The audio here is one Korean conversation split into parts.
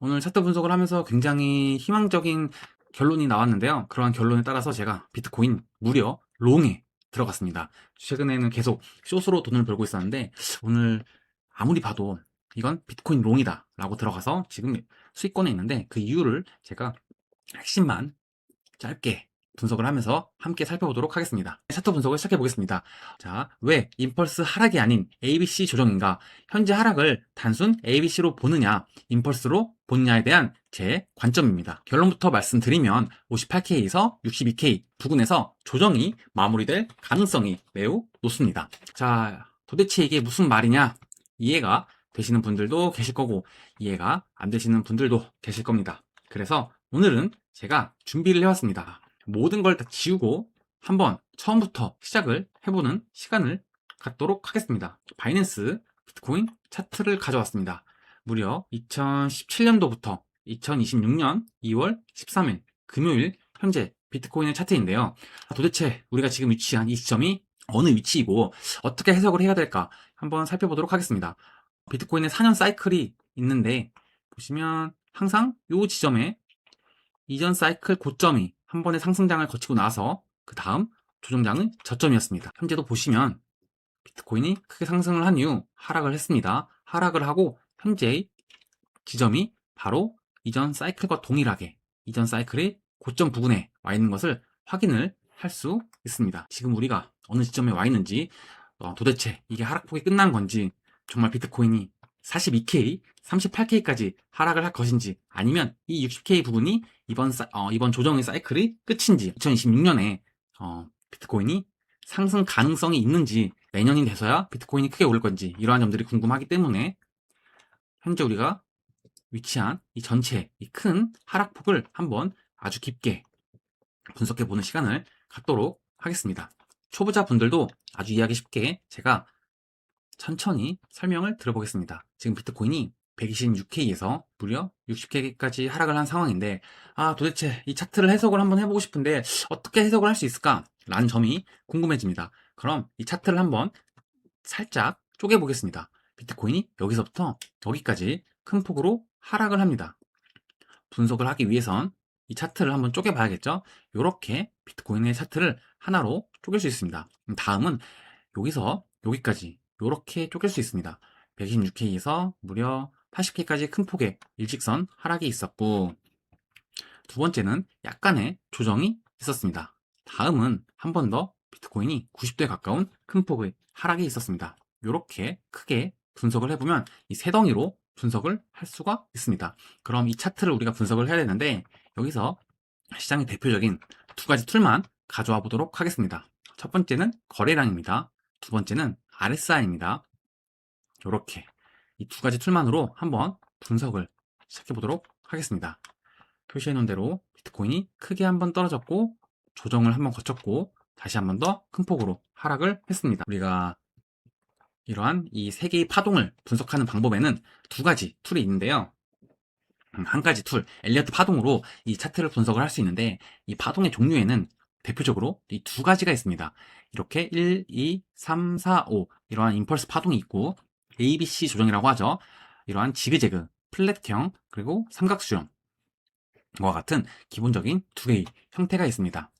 오늘 차트 분석을 하면서 굉장히 희망적인 결론이 나왔는데요. 그러한 결론에 따라서 제가 비트코인 무려 롱에 들어갔습니다. 최근에는 계속 숏으로 돈을 벌고 있었는데 오늘 아무리 봐도 이건 비트코인 롱이다 라고 들어가서 지금 수익권에 있는데 그 이유를 제가 핵심만 짧게 분석을 하면서 함께 살펴보도록 하겠습니다. 차트 분석을 시작해 보겠습니다. 자, 왜 임펄스 하락이 아닌 ABC 조정인가? 현재 하락을 단순 ABC로 보느냐, 임펄스로 보느냐에 대한 제 관점입니다. 결론부터 말씀드리면 58K에서 62K 부근에서 조정이 마무리될 가능성이 매우 높습니다. 자, 도대체 이게 무슨 말이냐? 이해가 되시는 분들도 계실 거고 이해가 안 되시는 분들도 계실 겁니다. 그래서 오늘은 제가 준비를 해왔습니다. 모든 걸 다 지우고 한번 처음부터 시작을 해보는 시간을 갖도록 하겠습니다. 바이낸스 비트코인 차트를 가져왔습니다. 무려 2017년도부터 2026년 2월 13일 금요일 현재 비트코인의 차트인데요. 도대체 우리가 지금 위치한 이 시점이 어느 위치이고 어떻게 해석을 해야 될까 한번 살펴보도록 하겠습니다. 비트코인의 4년 사이클이 있는데 보시면 항상 이 지점에 이전 사이클 고점이 한 번의 상승장을 거치고 나서 그 다음 조정장은 저점이었습니다. 현재도 보시면 비트코인이 크게 상승을 한 이후 하락을 했습니다. 하락을 하고 현재의 지점이 바로 이전 사이클과 동일하게 이전 사이클의 고점 부근에 와 있는 것을 확인을 할 수 있습니다. 지금 우리가 어느 지점에 와 있는지 도대체 이게 하락폭이 끝난 건지 정말 비트코인이 42K, 38K까지 하락을 할 것인지 아니면 이 60K 부분이 이번 조정의 사이클이 끝인지 2026년에 비트코인이 상승 가능성이 있는지 내년이 돼서야 비트코인이 크게 오를 건지 이러한 점들이 궁금하기 때문에 현재 우리가 위치한 이 전체 이 큰 하락폭을 한번 아주 깊게 분석해 보는 시간을 갖도록 하겠습니다. 초보자 분들도 아주 이해하기 쉽게 제가 천천히 설명을 들어보겠습니다. 지금 비트코인이 126K에서 무려 60K까지 하락을 한 상황인데 도대체 이 차트를 해석을 한번 해보고 싶은데 어떻게 해석을 할 수 있을까? 라는 점이 궁금해집니다. 그럼 이 차트를 한번 살짝 쪼개보겠습니다. 비트코인이 여기서부터 여기까지 큰 폭으로 하락을 합니다. 분석을 하기 위해선 이 차트를 한번 쪼개봐야겠죠? 이렇게 비트코인의 차트를 하나로 쪼갤 수 있습니다. 다음은 여기서 여기까지 이렇게 쪼갤 수 있습니다. 126K에서 무려 80K까지 큰 폭의 일직선 하락이 있었고 두 번째는 약간의 조정이 있었습니다. 다음은 한 번 더 비트코인이 90도에 가까운 큰 폭의 하락이 있었습니다. 이렇게 크게 분석을 해보면 이 세 덩이로 분석을 할 수가 있습니다. 그럼 이 차트를 우리가 분석을 해야 되는데 여기서 시장의 대표적인 두 가지 툴만 가져와 보도록 하겠습니다. 첫 번째는 거래량입니다. 두 번째는 RSI입니다. 이렇게 이 두 가지 툴만으로 한번 분석을 시작해 보도록 하겠습니다. 표시해 놓은 대로 비트코인이 크게 한번 떨어졌고 조정을 한번 거쳤고 다시 한번 더 큰 폭으로 하락을 했습니다. 우리가 이러한 이 세 개의 파동을 분석하는 방법에는 두 가지 툴이 있는데요. 한 가지 툴, 엘리어트 파동으로 이 차트를 분석을 할 수 있는데 이 파동의 종류에는 대표적으로 이 두 가지가 있습니다. 이렇게 1, 2, 3, 4, 5 이러한 임펄스 파동이 있고 ABC 조정이라고 하죠. 이러한 지그재그, 플랫형, 그리고 삼각수렴과 같은 기본적인 두 개의 형태가 있습니다.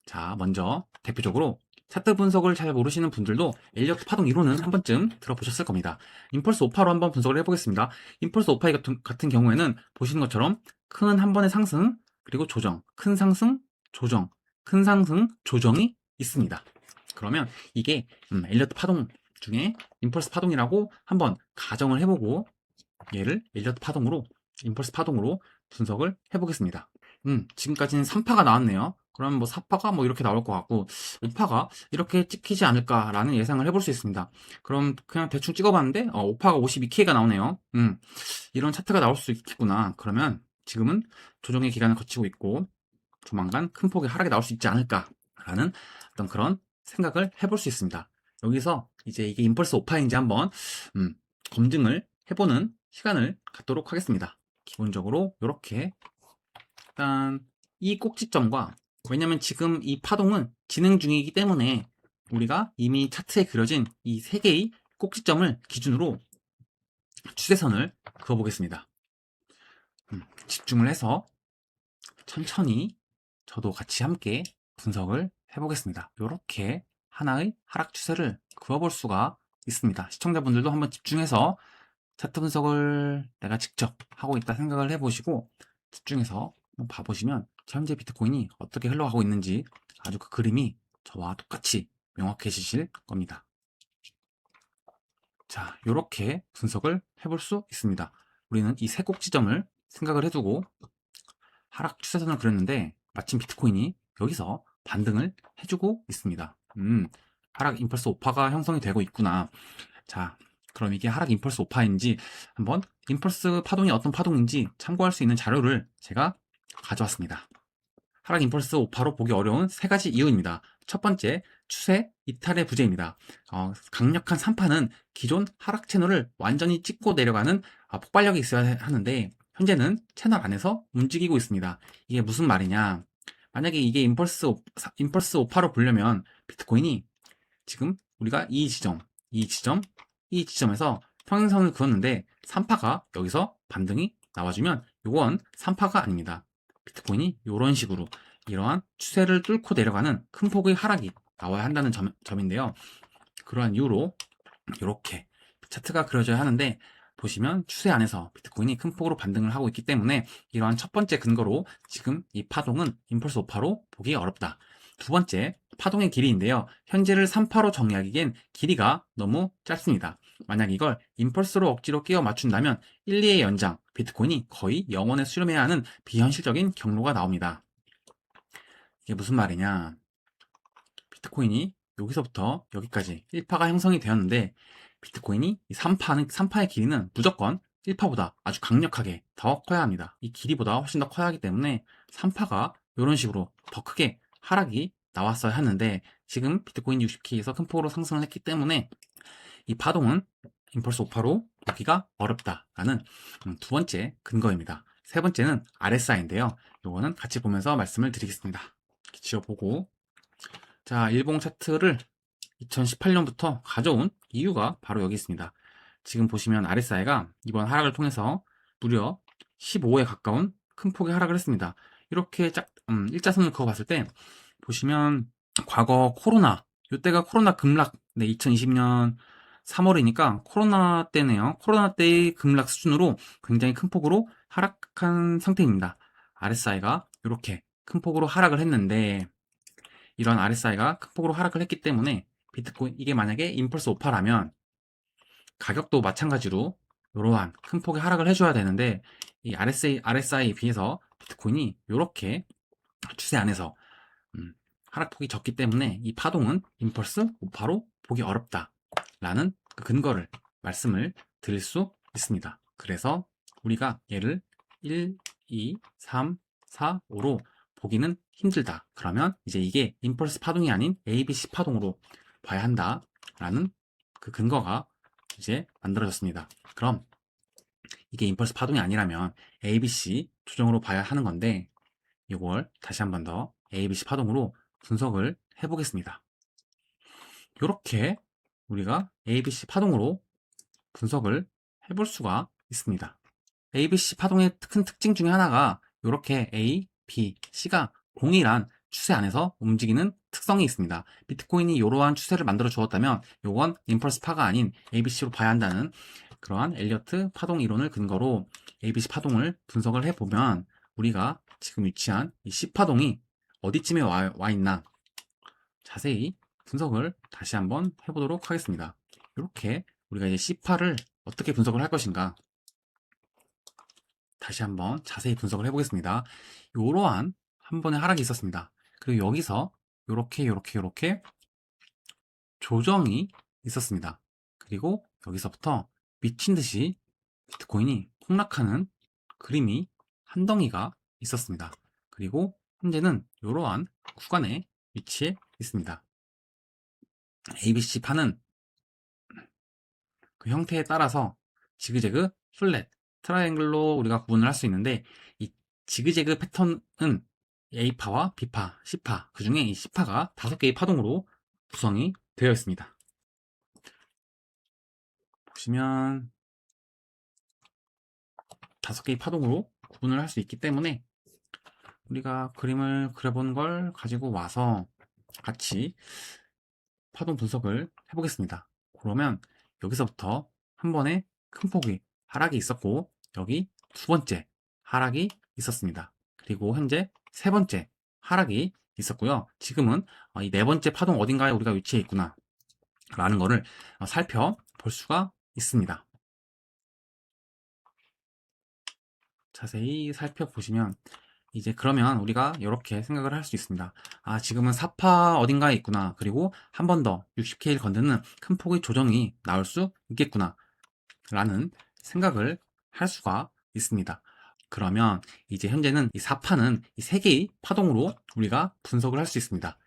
자, 먼저 대표적으로 차트 분석을 잘 모르시는 분들도 엘리어트 파동 이론은 한 번쯤 들어보셨을 겁니다. 임펄스 오파로 한번 분석을 해보겠습니다. 임펄스 오파 같은 경우에는 보시는 것처럼 큰 한 번의 상승, 그리고 조정, 큰 상승, 조정, 큰 상승, 조정이 있습니다. 그러면 이게 엘리어트 파동 중에 임펄스 파동이라고 한번 가정을 해보고 얘를 엘리어트 파동으로, 임펄스 파동으로 분석을 해보겠습니다. 지금까지는 3파가 나왔네요. 그럼 뭐 4파가 뭐 이렇게 나올 것 같고 5파가 이렇게 찍히지 않을까라는 예상을 해볼 수 있습니다. 그럼 그냥 대충 찍어봤는데 5파가 52K가 나오네요. 이런 차트가 나올 수 있겠구나. 그러면 지금은 조정의 기간을 거치고 있고 조만간 큰 폭의 하락이 나올 수 있지 않을까라는 어떤 그런 생각을 해볼 수 있습니다. 여기서 이제 이게 임펄스 5파인지 한번 검증을 해보는 시간을 갖도록 하겠습니다. 기본적으로 이렇게 일단 이 꼭지점과 왜냐면 지금 이 파동은 진행 중이기 때문에 우리가 이미 차트에 그려진 이 세 개의 꼭지점을 기준으로 추세선을 그어보겠습니다. 집중을 해서 천천히 저도 같이 함께 분석을 해보겠습니다. 이렇게 하나의 하락 추세를 그어볼 수가 있습니다. 시청자분들도 한번 집중해서 차트 분석을 내가 직접 하고 있다 생각을 해보시고 집중해서 한번 봐보시면 현재 비트코인이 어떻게 흘러가고 있는지 아주 그 그림이 저와 똑같이 명확해지실 겁니다. 자, 이렇게 분석을 해볼 수 있습니다. 우리는 이 세 꼭지점을 생각을 해두고 하락 추세선을 그렸는데 마침 비트코인이 여기서 반등을 해주고 있습니다. 하락 임펄스 오파가 형성이 되고 있구나. 자, 그럼 이게 하락 임펄스 오파인지 한번 임펄스 파동이 어떤 파동인지 참고할 수 있는 자료를 제가 가져왔습니다. 하락 임펄스 오파로 보기 어려운 세 가지 이유입니다. 첫 번째, 추세 이탈의 부재입니다. 강력한 산파는 기존 하락 채널을 완전히 찍고 내려가는 폭발력이 있어야 하는데 현재는 채널 안에서 움직이고 있습니다. 이게 무슨 말이냐? 만약에 이게 임펄스 오파로 보려면 비트코인이 지금 우리가 이 지점에서 평행선을 그었는데 산파가 여기서 반등이 나와주면 이건 산파가 아닙니다. 비트코인이 이런 식으로 이러한 추세를 뚫고 내려가는 큰 폭의 하락이 나와야 한다는 점인데요. 그러한 이유로 이렇게 차트가 그려져야 하는데 보시면 추세 안에서 비트코인이 큰 폭으로 반등을 하고 있기 때문에 이러한 첫 번째 근거로 지금 이 파동은 임펄스 오파로 보기 어렵다. 두 번째, 파동의 길이인데요. 현재를 3파로 정의하기엔 길이가 너무 짧습니다. 만약 이걸 임펄스로 억지로 끼워 맞춘다면 1, 2의 연장, 비트코인이 거의 영원에 수렴해야 하는 비현실적인 경로가 나옵니다. 이게 무슨 말이냐? 비트코인이 여기서부터 여기까지 1파가 형성이 되었는데 비트코인이 이 3파의 길이는 무조건 1파보다 아주 강력하게 더 커야 합니다. 이 길이보다 훨씬 더 커야 하기 때문에 3파가 이런 식으로 더 크게 하락이 나왔어야 하는데 지금 비트코인 60K에서 큰 폭으로 상승을 했기 때문에 이 파동은 임펄스 오파로 보기가 어렵다라는 두 번째 근거입니다. 세 번째는 RSI인데요. 이거는 같이 보면서 말씀을 드리겠습니다. 이렇게 지워보고 자, 일봉 차트를 2018년부터 가져온 이유가 바로 여기 있습니다. 지금 보시면 RSI가 이번 하락을 통해서 무려 15에 가까운 큰 폭의 하락을 했습니다. 이렇게 일자선을 그어봤을 때 보시면 과거 코로나, 이때가 코로나 급락, 네, 2020년 3월이니까 코로나 때네요. 코로나 때의 급락 수준으로 굉장히 큰 폭으로 하락한 상태입니다. RSI가 이렇게 큰 폭으로 하락을 했는데 이런 RSI가 큰 폭으로 하락을 했기 때문에 비트코인 이게 만약에 임펄스 오파라면 가격도 마찬가지로 이러한 큰 폭의 하락을 해줘야 되는데 이 RSI에 비해서 비트코인이 이렇게 추세 안에서 하락폭이 적기 때문에 이 파동은 임펄스 오파로 보기 어렵다라는 그 근거를 말씀을 드릴 수 있습니다. 그래서 우리가 얘를 1, 2, 3, 4, 5로 보기는 힘들다. 그러면 이제 이게 임펄스 파동이 아닌 ABC 파동으로 봐야 한다라는 그 근거가 이제 만들어졌습니다. 그럼 이게 임펄스 파동이 아니라면 ABC 조정으로 봐야 하는 건데 이걸 다시 한 번 더 ABC 파동으로 분석을 해보겠습니다. 이렇게 우리가 ABC 파동으로 분석을 해볼 수가 있습니다. ABC 파동의 큰 특징 중에 하나가 이렇게 A, B, C가 동일한 추세 안에서 움직이는 특성이 있습니다. 비트코인이 이러한 추세를 만들어 주었다면 이건 임펄스파가 아닌 ABC로 봐야 한다는 그러한 엘리어트 파동 이론을 근거로 ABC 파동을 분석을 해보면 우리가 지금 위치한 이 C파동이 어디쯤에 와 있나 자세히 분석을 다시 한번 해보도록 하겠습니다. 이렇게 우리가 이제 C파를 어떻게 분석을 할 것인가 다시 한번 자세히 분석을 해보겠습니다. 이러한 한 번의 하락이 있었습니다. 그리고 여기서 이렇게 조정이 있었습니다. 그리고 여기서부터 미친 듯이 비트코인이 폭락하는 그림이 한 덩이가 있었습니다. 그리고 현재는 이러한 구간에 위치해 있습니다. ABC판은 그 형태에 따라서 지그재그, 플랫, 트라이앵글로 우리가 구분을 할 수 있는데 이 지그재그 패턴은 A파와 B파, C파 그 중에 이 C파가 5개의 파동으로 구성이 되어 있습니다. 보시면 5개의 파동으로 구분을 할 수 있기 때문에 우리가 그림을 그려본 걸 가지고 와서 같이 파동 분석을 해보겠습니다. 그러면 여기서부터 한 번에 큰 폭의 하락이 있었고, 여기 두 번째 하락이 있었습니다. 그리고 현재 세 번째 하락이 있었고요. 지금은 이 네 번째 파동 어딘가에 우리가 위치해 있구나 라는 거를 살펴볼 수가 있습니다. 자세히 살펴보시면 이제 그러면 우리가 이렇게 생각을 할 수 있습니다. 아, 지금은 사파 어딘가에 있구나. 그리고 한 번 더 60K를 건드는 큰 폭의 조정이 나올 수 있겠구나 라는 생각을 할 수가 있습니다. 그러면 이제 현재는 이 사파는 이 세 개의 파동으로 우리가 분석을 할 수 있습니다.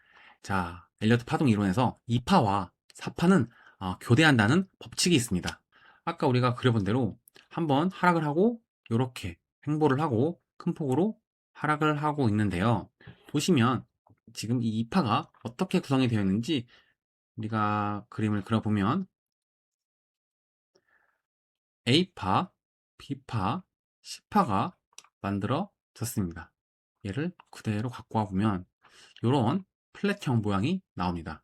자, 엘리어트 파동 이론에서 2파와 4파는 교대한다는 법칙이 있습니다. 아까 우리가 그려본 대로 한번 하락을 하고 이렇게 횡보를 하고 큰 폭으로 하락을 하고 있는데요. 보시면 지금 이 2파가 어떻게 구성이 되어 있는지 우리가 그림을 그려보면 A파, B파, C파가 만들어졌습니다. 얘를 그대로 갖고 와보면 이런 플랫형 모양이 나옵니다.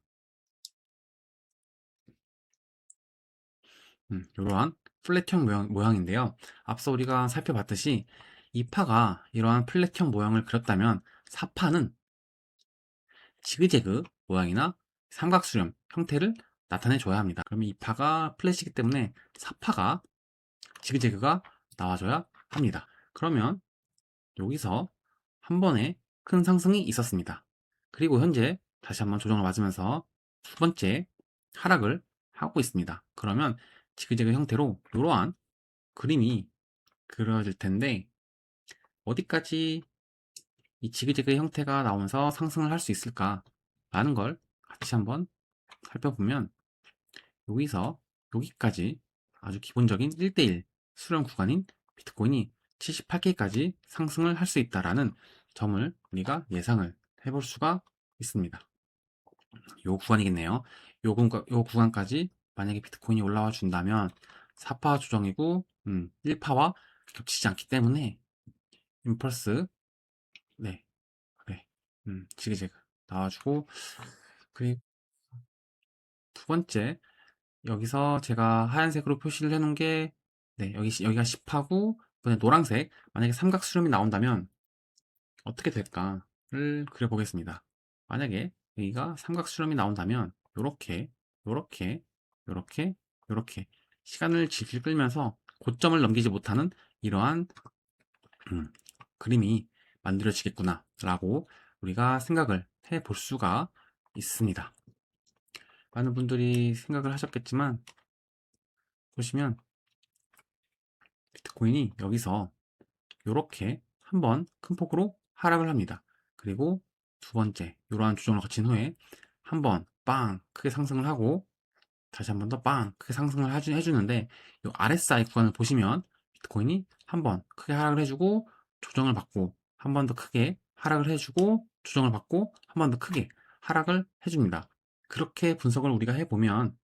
이러한 플랫형 모양인데요. 앞서 우리가 살펴봤듯이 이 파가 이러한 플랫형 모양을 그렸다면 4파는 지그재그 모양이나 삼각수렴 형태를 나타내 줘야 합니다. 그러면 이 파가 플랫이기 때문에 4파가 지그재그가 나와줘야 합니다. 그러면 여기서 한 번에 큰 상승이 있었습니다. 그리고 현재 다시 한번 조정을 맞으면서 두 번째 하락을 하고 있습니다. 그러면 지그재그 형태로 이러한 그림이 그려질 텐데 어디까지 이 지그재그 형태가 나오면서 상승을 할 수 있을까 라는 걸 같이 한번 살펴보면 여기서 여기까지 아주 기본적인 1대1 수렴 구간인 비트코인이 78K까지 상승을 할 수 있다라는 점을 우리가 예상을 해볼 수가 있습니다. 요 구간이겠네요. 요 구간까지 만약에 비트코인이 올라와 준다면 4파 조정이고 1파와 겹치지 않기 때문에 임펄스 네 그래 지그재그 나와주고 그리고 두 번째 여기서 제가 하얀색으로 표시를 해놓은 게 네, 여기가 10하고 이번에 노란색 만약에 삼각수렴이 나온다면 어떻게 될까를 그려보겠습니다. 만약에 여기가 삼각수렴이 나온다면 요렇게 요렇게 요렇게 요렇게 시간을 질질 끌면서 고점을 넘기지 못하는 이러한 그림이 만들어지겠구나 라고 우리가 생각을 해 볼 수가 있습니다. 많은 분들이 생각을 하셨겠지만 보시면 비트코인이 여기서 이렇게 한번 큰 폭으로 하락을 합니다. 그리고 두 번째 이러한 조정을 거친 후에 한번 빵 크게 상승을 하고 다시 한번 더 빵 크게 상승을 해주는데 이 RSI 구간을 보시면 비트코인이 한번 크게 하락을 해주고 조정을 받고 한 번 더 크게 하락을 해주고 조정을 받고 한 번 더 크게 하락을 해줍니다. 그렇게 분석을 우리가 해보면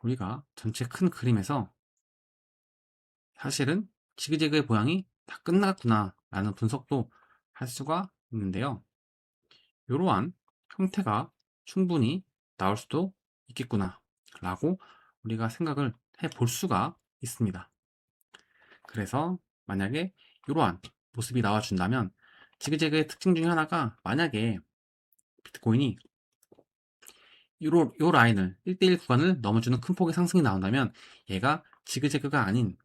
우리가 전체 큰 그림에서 사실은 지그재그의 모양이 다 끝났구나 라는 분석도 할 수가 있는데요. 이러한 형태가 충분히 나올 수도 있겠구나 라고 우리가 생각을 해 볼 수가 있습니다. 그래서 만약에 이러한 모습이 나와준다면 지그재그의 특징 중에 하나가 만약에 비트코인이 요 라인을 1대1 구간을 넘어주는 큰 폭의 상승이 나온다면 얘가 지그재그가 아닌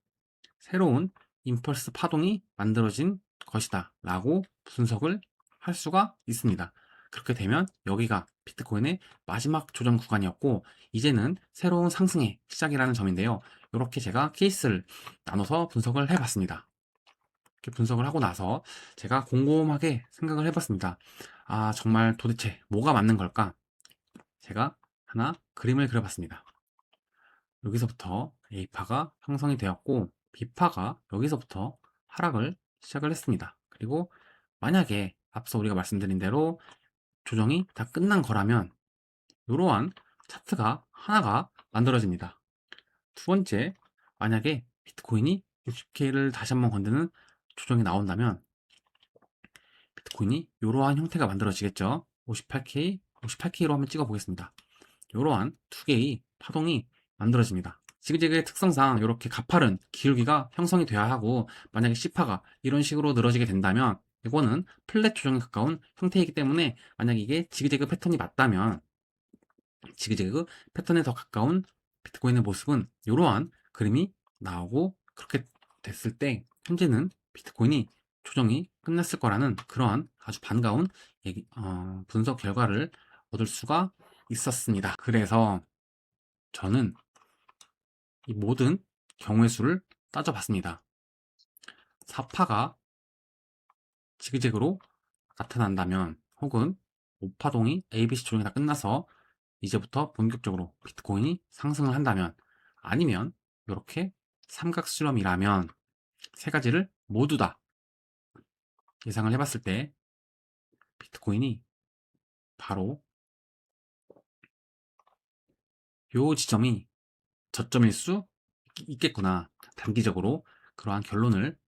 새로운 임펄스 파동이 만들어진 것이다 라고 분석을 할 수가 있습니다. 그렇게 되면 여기가 비트코인의 마지막 조정 구간이었고 이제는 새로운 상승의 시작이라는 점인데요. 이렇게 제가 케이스를 나눠서 분석을 해봤습니다. 이렇게 분석을 하고 나서 제가 곰곰하게 생각을 해봤습니다. 아, 정말 도대체 뭐가 맞는 걸까? 제가 하나 그림을 그려봤습니다. 여기서부터 A파가 형성이 되었고 B파가 여기서부터 하락을 시작을 했습니다. 그리고 만약에 앞서 우리가 말씀드린 대로 조정이 다 끝난 거라면 이러한 차트가 하나가 만들어집니다. 두 번째, 만약에 비트코인이 60K를 다시 한번 건드는 조정이 나온다면 비트코인이 이러한 형태가 만들어지겠죠. 58K, 58K로 한번 찍어 보겠습니다. 이러한 두 개의 파동이 만들어집니다. 지그재그의 특성상 이렇게 가파른 기울기가 형성이 돼야 하고, 만약에 C파가 이런 식으로 늘어지게 된다면 이거는 플랫 조정에 가까운 형태이기 때문에, 만약에 이게 지그재그 패턴이 맞다면 지그재그 패턴에 더 가까운 비트코인의 모습은 이러한 그림이 나오고, 그렇게 됐을 때 현재는 비트코인이 조정이 끝났을 거라는 그러한 아주 반가운 분석 결과를 얻을 수가 있었습니다. 그래서 저는 이 모든 경우의 수를 따져봤습니다. 4파가 지그재그로 나타난다면, 혹은 5파동이 ABC 조정이 다 끝나서 이제부터 본격적으로 비트코인이 상승을 한다면, 아니면 이렇게 삼각수렴이라면, 세 가지를 모두 다 예상을 해봤을 때 비트코인이 바로 요 지점이 저점일 수 있겠구나, 단기적으로 그러한 결론을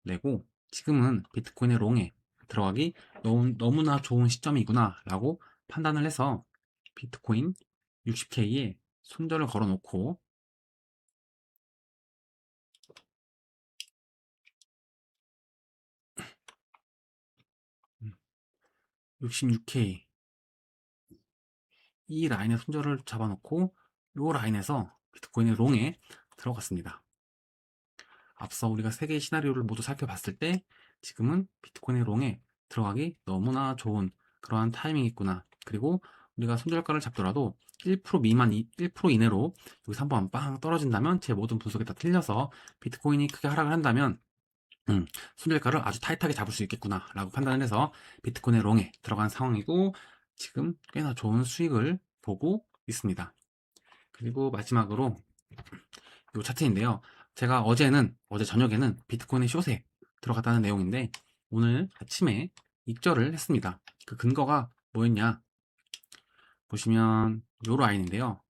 내고, 지금은 비트코인의 롱에 들어가기 너무나 좋은 시점이구나 라고 판단을 해서 비트코인 60K에 손절을 걸어 놓고 66K 이 라인에 손절을 잡아 놓고 이 라인에서 비트코인의 롱에 들어갔습니다. 앞서 우리가 세 개의 시나리오를 모두 살펴봤을 때 지금은 비트코인의 롱에 들어가기 너무나 좋은 그러한 타이밍이구나. 그리고 우리가 손절가를 잡더라도 1% 미만, 1% 이내로 여기서 한번 빵 떨어진다면, 제 모든 분석이 다 틀려서 비트코인이 크게 하락을 한다면 손절가를 아주 타이트하게 잡을 수 있겠구나 라고 판단을 해서 비트코인의 롱에 들어간 상황이고, 지금 꽤나 좋은 수익을 보고 있습니다. 그리고 마지막으로 이 차트인데요. 제가 어제 저녁에는 비트코인의 숏에 들어갔다는 내용인데, 오늘 아침에 익절을 했습니다. 그 근거가 뭐였냐 보시면 요 라인인데요.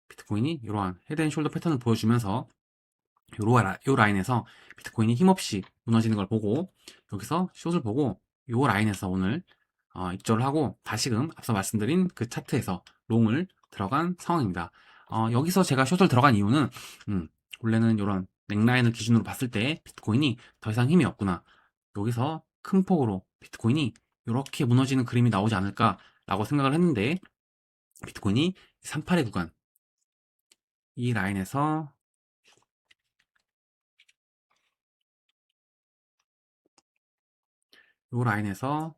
비트코인이 이러한 헤드앤숄더 패턴을 보여주면서 요 라인에서 비트코인이 힘없이 무너지는 걸 보고, 여기서 숏을 보고 요 라인에서 오늘 입절을 하고, 다시금 앞서 말씀드린 그 차트에서 롱을 들어간 상황입니다. 여기서 제가 숏을 들어간 이유는 원래는 이런 넥라인을 기준으로 봤을 때 비트코인이 더 이상 힘이 없구나, 여기서 큰 폭으로 비트코인이 이렇게 무너지는 그림이 나오지 않을까 라고 생각을 했는데, 비트코인이 38의 구간 이 라인에서 이 라인에서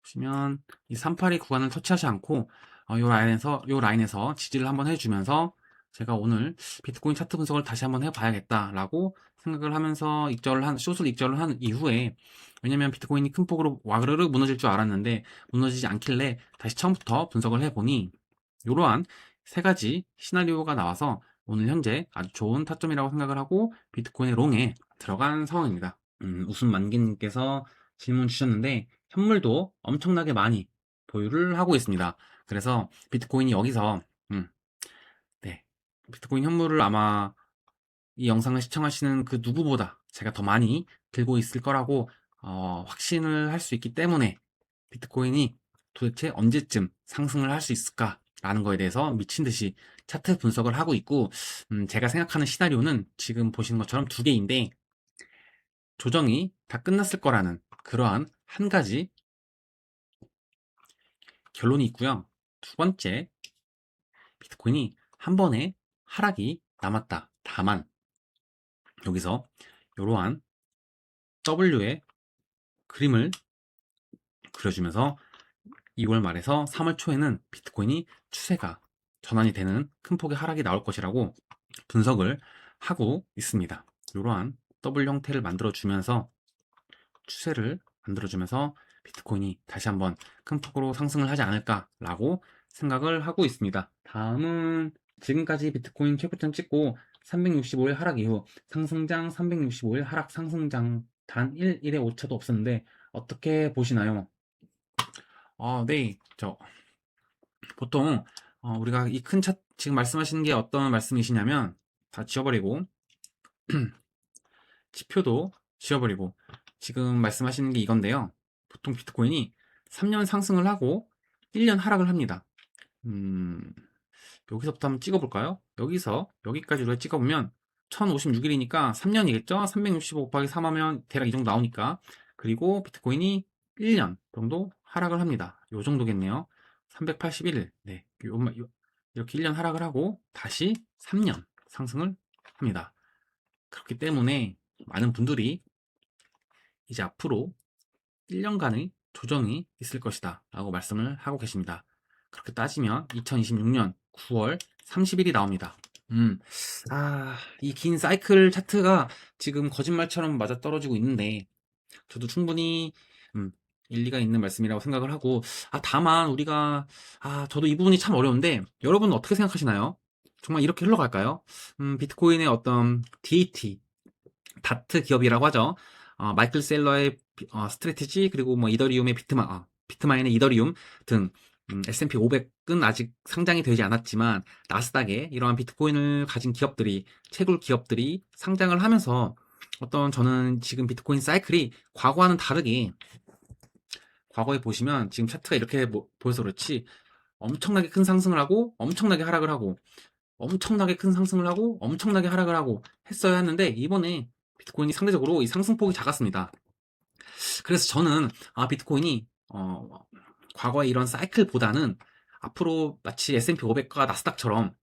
보시면 이 382 구간을 터치하지 않고 요 라인에서 지지를 한번 해주면서, 제가 오늘 비트코인 차트 분석을 다시 한번 해봐야겠다라고 생각을 하면서 숏을 익절을 한 이후에, 왜냐면 비트코인이 큰 폭으로 와그르르 무너질 줄 알았는데 무너지지 않길래 다시 처음부터 분석을 해보니 이러한 세 가지 시나리오가 나와서 오늘 현재 아주 좋은 타점이라고 생각을 하고 비트코인의 롱에 들어간 상황입니다. 웃음만기님께서 질문 주셨는데, 현물도 엄청나게 많이 보유를 하고 있습니다. 그래서 비트코인이 여기서 네, 비트코인 현물을 아마 이 영상을 시청하시는 그 누구보다 제가 더 많이 들고 있을 거라고 확신을 할 수 있기 때문에, 비트코인이 도대체 언제쯤 상승을 할 수 있을까라는 거에 대해서 미친 듯이 차트 분석을 하고 있고, 제가 생각하는 시나리오는 지금 보시는 것처럼 두 개인데, 조정이 다 끝났을 거라는 그러한 한 가지 결론이 있고요. 두 번째, 비트코인이 한 번에 하락이 남았다. 다만 여기서 이러한 W의 그림을 그려주면서 2월 말에서 3월 초에는 비트코인이 추세가 전환이 되는 큰 폭의 하락이 나올 것이라고 분석을 하고 있습니다. 이러한 W 형태를 만들어주면서 추세를 만들어주면서 비트코인이 다시 한번 큰 폭으로 상승을 하지 않을까라고 생각을 하고 있습니다. 다음은 지금까지 비트코인 최고점 찍고 365일 하락 이후 상승장, 365일 하락 상승장, 단 1일의 오차도 없었는데 어떻게 보시나요? 네. 보통 우리가 이 큰 차 지금 말씀하시는 게 어떤 말씀이시냐면, 다 지워버리고 지표도 지워버리고 지금 말씀하시는 게 이건데요. 보통 비트코인이 3년 상승을 하고 1년 하락을 합니다. 여기서부터 한번 찍어볼까요? 여기서 여기까지로 찍어보면 1056일이니까 3년이겠죠? 365 곱하기 3 하면 대략 이 정도 나오니까. 그리고 비트코인이 1년 정도 하락을 합니다. 요 정도겠네요. 381일. 네. 이렇게 1년 하락을 하고 다시 3년 상승을 합니다. 그렇기 때문에 많은 분들이 이제 앞으로 1년간의 조정이 있을 것이다 라고 말씀을 하고 계십니다. 그렇게 따지면 2026년 9월 30일이 나옵니다. 이 긴 사이클 차트가 지금 거짓말처럼 맞아떨어지고 있는데 저도 충분히 일리가 있는 말씀이라고 생각을 하고, 다만 우리가 저도 이 부분이 참 어려운데 여러분은 어떻게 생각하시나요? 정말 이렇게 흘러갈까요? 비트코인의 어떤 DAT 다트 기업이라고 하죠. 마이클 셀러의 스트래티지, 그리고 뭐 이더리움의 비트마인의 이더리움 등 S&P 500은 아직 상장이 되지 않았지만 나스닥에 이러한 비트코인을 가진 기업들이, 채굴 기업들이 상장을 하면서 저는 지금 비트코인 사이클이 과거와는 다르게, 과거에 보시면 지금 차트가 이렇게 보여서 그렇지 엄청나게 큰 상승을 하고 엄청나게 하락을 하고 엄청나게 큰 상승을 하고 엄청나게 하락을 하고 했어야 했는데, 이번에 비트코인이 상대적으로 이 상승폭이 작았습니다. 그래서 저는 비트코인이 과거의 이런 사이클보다는 앞으로 마치 S&P 500과 나스닥처럼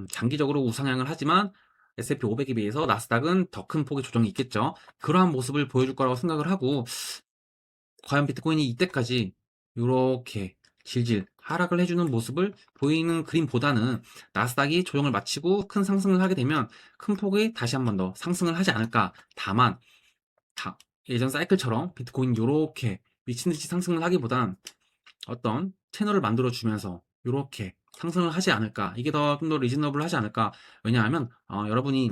장기적으로 우상향을 하지만 S&P 500에 비해서 나스닥은 더 큰 폭의 조정이 있겠죠. 그러한 모습을 보여줄 거라고 생각을 하고, 과연 비트코인이 이때까지 이렇게 질질 하락을 해주는 모습을 보이는 그림보다는 나스닥이 조정을 마치고 큰 상승을 하게 되면 큰 폭의 다시 한 번 더 상승을 하지 않을까. 다만 예전 사이클처럼 비트코인 이렇게 미친듯이 상승을 하기보단 어떤 채널을 만들어 주면서 이렇게 상승을 하지 않을까. 이게 좀 더 리즈너블 하지 않을까. 왜냐하면 여러분이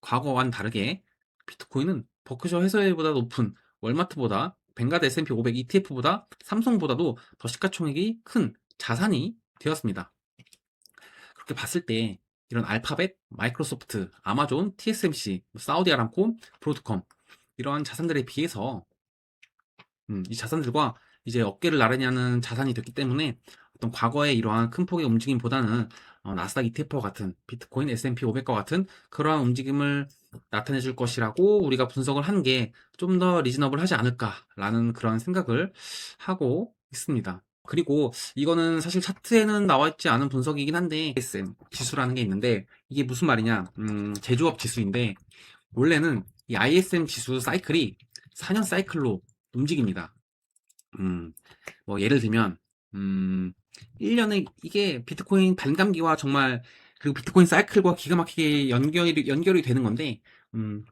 과거와는 다르게 비트코인은 버크셔 해서웨이보다 높은 월마트보다, 뱅가드 S&P 500 ETF보다, 삼성보다도 더 시가총액이 큰 자산이 되었습니다. 그렇게 봤을 때 이런 알파벳, 마이크로소프트, 아마존, TSMC, 사우디 아람코, 브로드컴 이러한 자산들에 비해서 이 자산들과 이제 어깨를 나란히 하는 자산이 됐기 때문에 어떤 과거의 이러한 큰 폭의 움직임보다는 나스닥 ETF와 같은, 비트코인 S&P 500과 같은 그러한 움직임을 나타내 줄 것이라고 우리가 분석을 한 게 좀 더 리즈너블 하지 않을까라는 그런 생각을 하고 있습니다. 그리고 이거는 사실 차트에는 나와 있지 않은 분석이긴 한데, ISM 지수라는 게 있는데 이게 무슨 말이냐, 제조업 지수인데 원래는 이 ISM 지수 사이클이 4년 사이클로 움직입니다. 뭐 예를 들면 1년에 이게 비트코인 반감기와 정말, 그리고 비트코인 사이클과 기가 막히게 연결이 되는 건데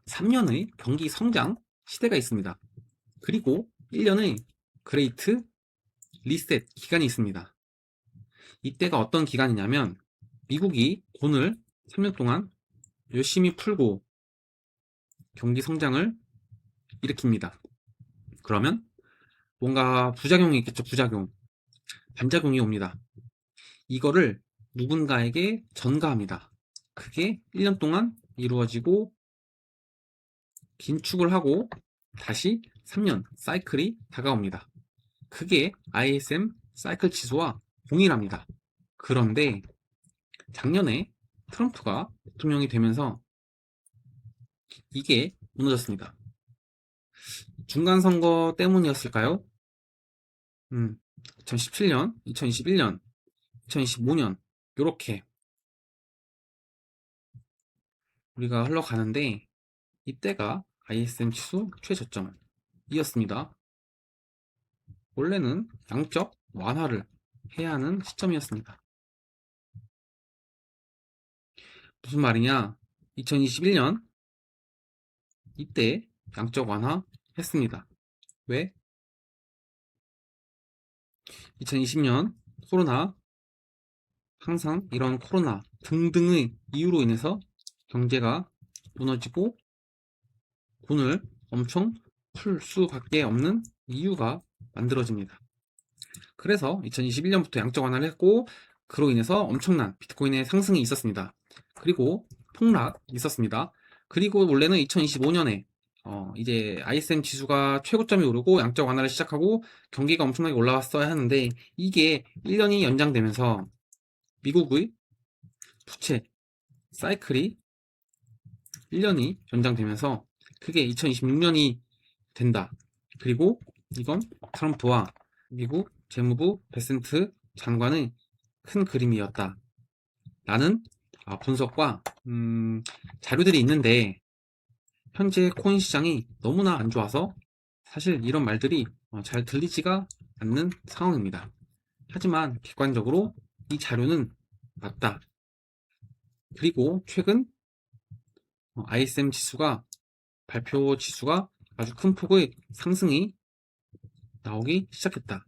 3년의 경기 성장 시대가 있습니다. 그리고 1년의 그레이트 리셋 기간이 있습니다. 이때가 어떤 기간이냐면 미국이 돈을 3년 동안 열심히 풀고 경기 성장을 일으킵니다. 그러면 뭔가 부작용이 있겠죠. 반작용이 옵니다. 이거를 누군가에게 전가합니다. 그게 1년 동안 이루어지고 긴축을 하고 다시 3년 사이클이 다가옵니다. 그게 ISM 사이클 지수와 동일합니다. 그런데 작년에 트럼프가 대통령이 되면서 이게 무너졌습니다. 중간선거 때문이었을까요? 2017년, 2021년, 2025년 이렇게 우리가 흘러가는데 이때가 ISM 지수 최저점이었습니다. 원래는 양적 완화를 해야 하는 시점이었습니다. 무슨 말이냐? 2021년 이때 양적 완화 했습니다. 왜? 2020년 코로나, 항상 이런 코로나 등등의 이유로 인해서 경제가 무너지고 돈을 엄청 풀 수밖에 없는 이유가 만들어집니다. 그래서 2021년부터 양적 완화를 했고 그로 인해서 엄청난 비트코인의 상승이 있었습니다. 그리고 폭락 있었습니다. 그리고 원래는 2025년에 이제 ISM 지수가 최고점이 오르고 양적 완화를 시작하고 경기가 엄청나게 올라왔어야 하는데 이게 1년이 연장되면서 미국의 부채 사이클이 1년이 연장되면서 그게 2026년이 된다. 그리고 이건 트럼프와 미국 재무부 베센트 장관의 큰 그림이었다. 라는 분석과 자료들이 있는데 현재 코인 시장이 너무나 안 좋아서 사실 이런 말들이 잘 들리지가 않는 상황입니다. 하지만 객관적으로 이 자료는 맞다. 그리고 최근 ISM 지수가 발표 지수가 아주 큰 폭의 상승이 나오기 시작했다.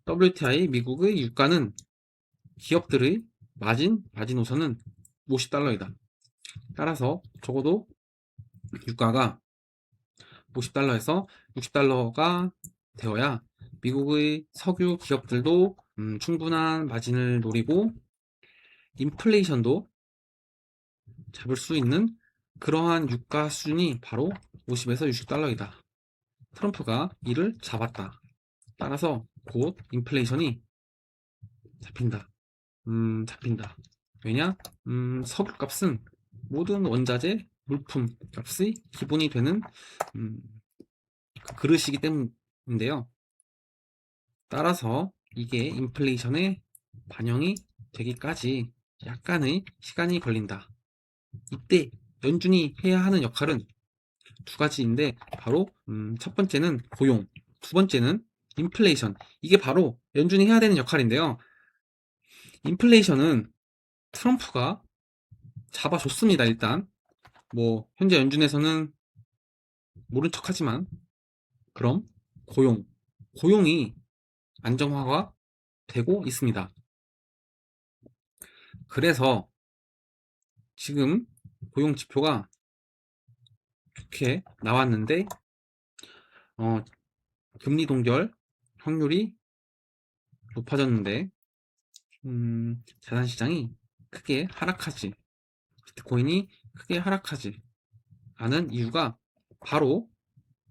WTI 미국의 유가는 기업들의 마지노선은 $50이다. 따라서 적어도 유가가 $50에서 $60가 되어야 미국의 석유 기업들도 충분한 마진을 노리고 인플레이션도 잡을 수 있는 그러한 유가 수준이 바로 $50에서 $60이다. 트럼프가 이를 잡았다. 따라서 곧 인플레이션이 잡힌다. 왜냐? 석유값은 모든 원자재, 물품 값의 기본이 되는 그 그릇이기 때문인데요. 따라서 이게 인플레이션에 반영이 되기까지 약간의 시간이 걸린다. 이때 연준이 해야 하는 역할은 두 가지인데 바로 첫 번째는 고용, 두 번째는 인플레이션. 이게 바로 연준이 해야 되는 역할인데요. 인플레이션은 트럼프가 잡아줬습니다. 일단 뭐 현재 연준에서는 모른 척하지만 그럼 고용이 안정화가 되고 있습니다. 그래서 지금 고용 지표가 좋게 나왔는데 금리 동결 확률이 높아졌는데 자산시장이 크게 하락하지, 비트코인이 크게 하락하지 않은 이유가 바로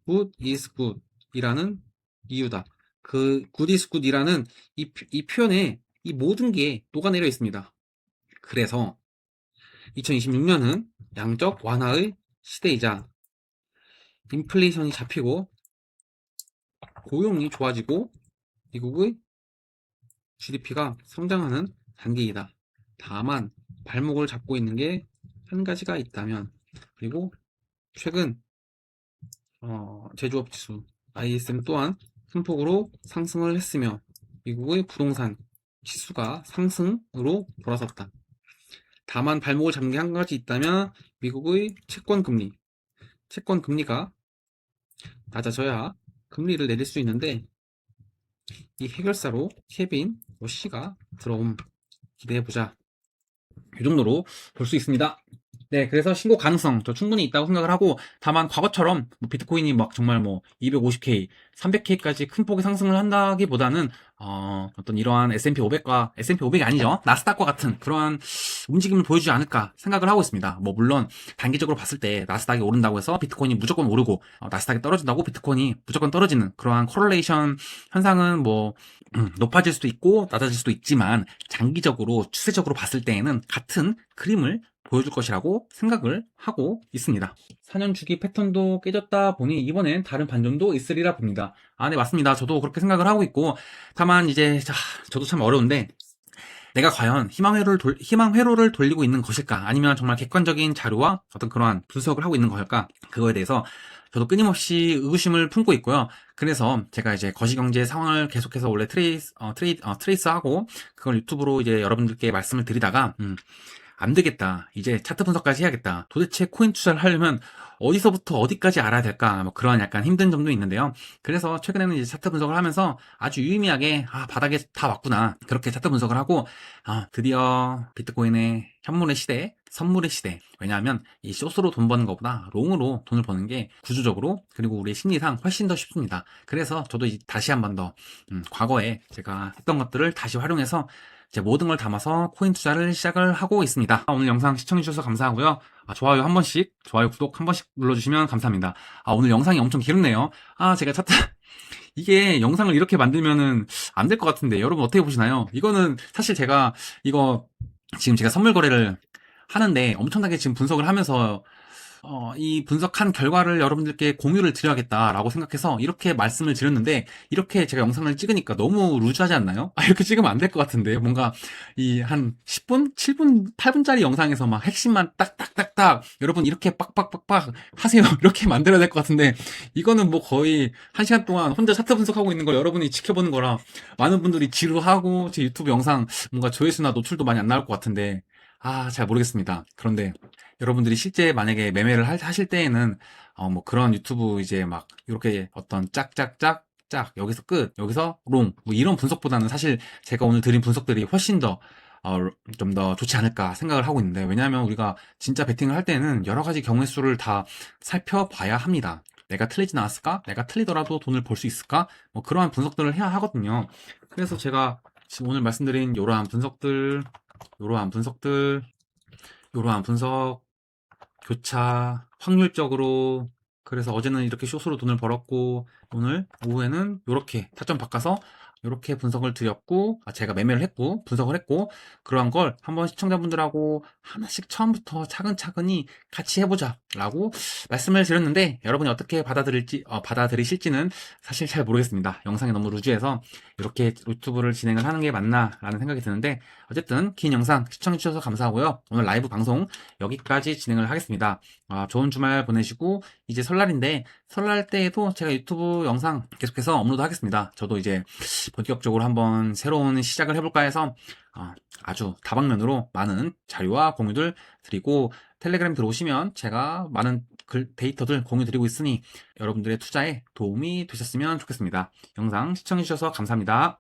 good is good 이라는 이유다. 그 good is good 이라는 이 표현에 이 모든 게 녹아내려 있습니다. 그래서 2026년은 양적 완화의 시대이자 인플레이션이 잡히고 고용이 좋아지고 미국의 GDP가 성장하는 단계이다. 다만 발목을 잡고 있는 게 한 가지가 있다면, 그리고 최근 제조업 지수 ISM 또한 큰 폭으로 상승을 했으며 미국의 부동산 지수가 상승으로 돌아섰다. 다만 발목을 잡는 게 한 가지 있다면 미국의 채권 금리가 낮아져야 금리를 내릴 수 있는데 이 해결사로 케빈 워시가 들어옴. 기대해보자. 이 정도로 볼 수 있습니다. 네, 그래서 신고 가능성 저 충분히 있다고 생각을 하고, 다만 과거처럼 뭐 비트코인이 막 정말 뭐 250K, 300K까지 큰 폭의 상승을 한다기보다는 어떤 이러한 S&P 500과 S&P 500이 아니죠, 나스닥과 같은 그러한 움직임을 보여주지 않을까 생각을 하고 있습니다. 뭐 물론 단기적으로 봤을 때 나스닥이 오른다고 해서 비트코인이 무조건 오르고 나스닥이 떨어진다고 비트코인이 무조건 떨어지는 그러한 코렐레이션 현상은 뭐 높아질 수도 있고 낮아질 수도 있지만 장기적으로 추세적으로 봤을 때에는 같은 그림을 보여줄 것이라고 생각을 하고 있습니다. 4년 주기 패턴도 깨졌다 보니 이번엔 다른 반전도 있으리라 봅니다. 네, 맞습니다. 저도 그렇게 생각을 하고 있고, 다만 이제 저도 참 어려운데 내가 과연 희망 회로를 돌리고 있는 것일까, 아니면 정말 객관적인 자료와 어떤 그러한 분석을 하고 있는 것일까, 그거에 대해서 저도 끊임없이 의구심을 품고 있고요. 그래서 제가 이제 거시경제 상황을 계속해서 원래 트레이스하고 그걸 유튜브로 이제 여러분들께 말씀을 드리다가 안 되겠다, 이제 차트 분석까지 해야겠다, 도대체 코인 투자를 하려면 어디서부터 어디까지 알아야 될까, 뭐 그런 약간 힘든 점도 있는데요. 그래서 최근에는 이제 차트 분석을 하면서 아주 유의미하게 바닥에 다 왔구나, 그렇게 차트 분석을 하고 드디어 비트코인의 현물의 시대, 선물의 시대. 왜냐하면 이 숏으로 돈 버는 것보다 롱으로 돈을 버는 게 구조적으로 그리고 우리의 심리상 훨씬 더 쉽습니다. 그래서 저도 다시 한 번 더 과거에 제가 했던 것들을 다시 활용해서 이제 모든 걸 담아서 코인 투자를 시작을 하고 있습니다. 오늘 영상 시청해주셔서 감사하고요. 좋아요 한 번씩, 좋아요, 구독 한 번씩 눌러주시면 감사합니다. 오늘 영상이 엄청 길었네요. 제가 이게 영상을 이렇게 만들면은 안 될 것 같은데 여러분 어떻게 보시나요? 이거는 사실 제가 이거 지금 제가 선물 거래를 하는데 엄청나게 지금 분석을 하면서 이 분석한 결과를 여러분들께 공유를 드려야겠다라고 생각해서 이렇게 말씀을 드렸는데 이렇게 제가 영상을 찍으니까 너무 루즈하지 않나요? 이렇게 찍으면 안 될 것 같은데 뭔가 이 한 10분, 7분, 8분짜리 영상에서 막 핵심만 딱딱딱딱 여러분 이렇게 빡빡빡빡 하세요 이렇게 만들어야 될 것 같은데 이거는 뭐 거의 1시간 동안 혼자 차트 분석하고 있는 걸 여러분이 지켜보는 거라 많은 분들이 지루하고 제 유튜브 영상 뭔가 조회수나 노출도 많이 안 나올 것 같은데 잘 모르겠습니다. 그런데 여러분들이 실제 만약에 매매를 하실 때에는 뭐 그런 유튜브 이제 막 이렇게 어떤 짝짝짝 짝 여기서 끝 여기서 롱 뭐 이런 분석보다는 사실 제가 오늘 드린 분석들이 훨씬 더 좀 더 좋지 않을까 생각을 하고 있는데 왜냐하면 우리가 진짜 베팅을 할 때는 여러 가지 경우의 수를 다 살펴봐야 합니다. 내가 틀리지 않았을까? 내가 틀리더라도 돈을 벌 수 있을까? 뭐 그러한 분석들을 해야 하거든요. 그래서 제가 지금 오늘 말씀드린 이러한 분석들, 이러한 분석들, 이러한 분석 교차, 확률적으로. 그래서 어제는 이렇게 숏으로 돈을 벌었고, 오늘 오후에는 이렇게 타점 바꿔서 이렇게 분석을 드렸고, 제가 매매를 했고, 분석을 했고, 그러한 걸 한번 시청자분들하고 하나씩 처음부터 차근차근히 같이 해보자 라고 말씀을 드렸는데, 여러분이 어떻게 받아들이실지는 사실 잘 모르겠습니다. 영상이 너무 루즈해서 이렇게 유튜브를 진행을 하는 게 맞나 라는 생각이 드는데, 어쨌든 긴 영상 시청해주셔서 감사하고요. 오늘 라이브 방송 여기까지 진행을 하겠습니다. 좋은 주말 보내시고 이제 설날인데 설날 때에도 제가 유튜브 영상 계속해서 업로드 하겠습니다. 저도 이제 본격적으로 한번 새로운 시작을 해볼까 해서 아주 다방면으로 많은 자료와 공유들 드리고 텔레그램 들어오시면 제가 많은 데이터들 공유 드리고 있으니 여러분들의 투자에 도움이 되셨으면 좋겠습니다. 영상 시청해주셔서 감사합니다.